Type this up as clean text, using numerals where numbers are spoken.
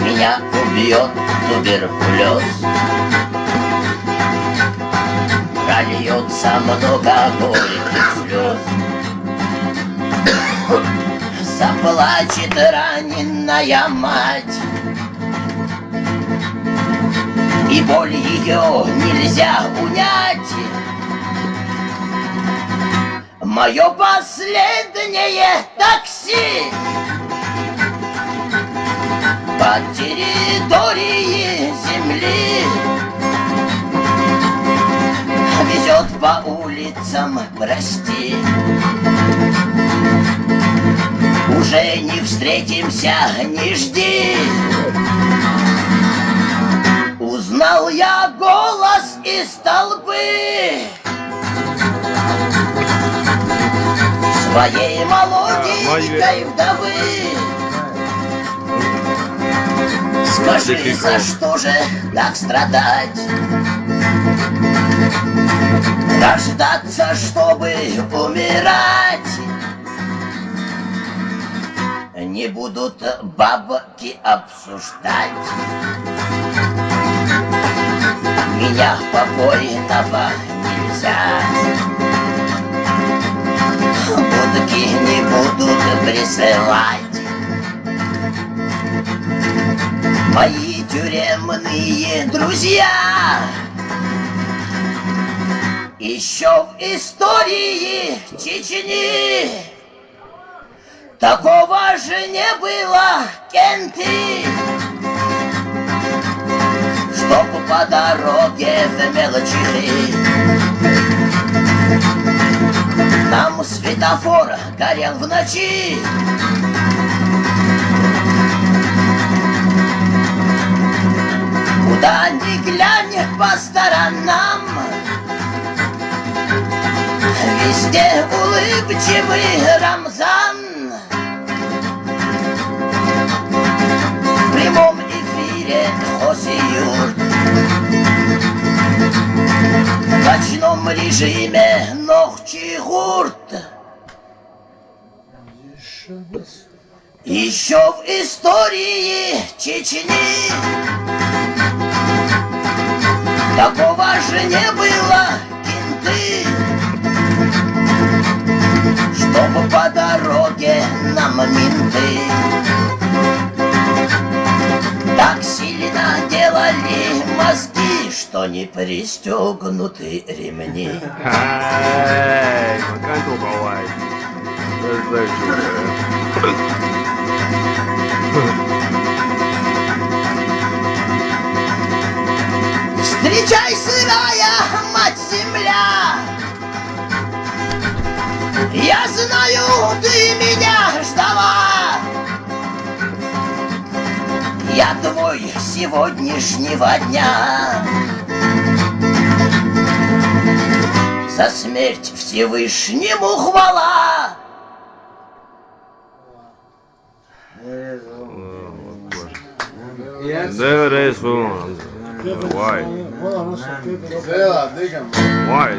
Меня убьет туберкулез. Прольется много горьких слез. Заплачет раненая мать, и боль ее нельзя унять. Мое последнее такси по территории земли везет по улицам, прости. Уже не встретимся, не жди. Узнал я голос из толпы своей молоденькой вдовы. Скажи, за что же так страдать? Рождаться, чтобы умирать. Не будут бабки обсуждать меня покойного нельзя. Будки не будут присылать мои тюремные друзья. Еще в истории Чечни такого же не было, кенты, чтоб по дороге в мелочи. Там светофор горел в ночи. Куда ни глянь по сторонам, везде улыбчивый Рамзан. В прямом эфире Хосиюрт, в ночном режиме Нохчигурт. Еще в истории Чечни такого же не было, кенты, чтобы по дороге нам менты так сильно делали мозги, что не пристегнуты ремни. Встречай, сырая мать-земля, я знаю, ты меня ждала. Я твой сегодняшнего дня. За смерть Всевышнему хвала. There is one. Why? Why?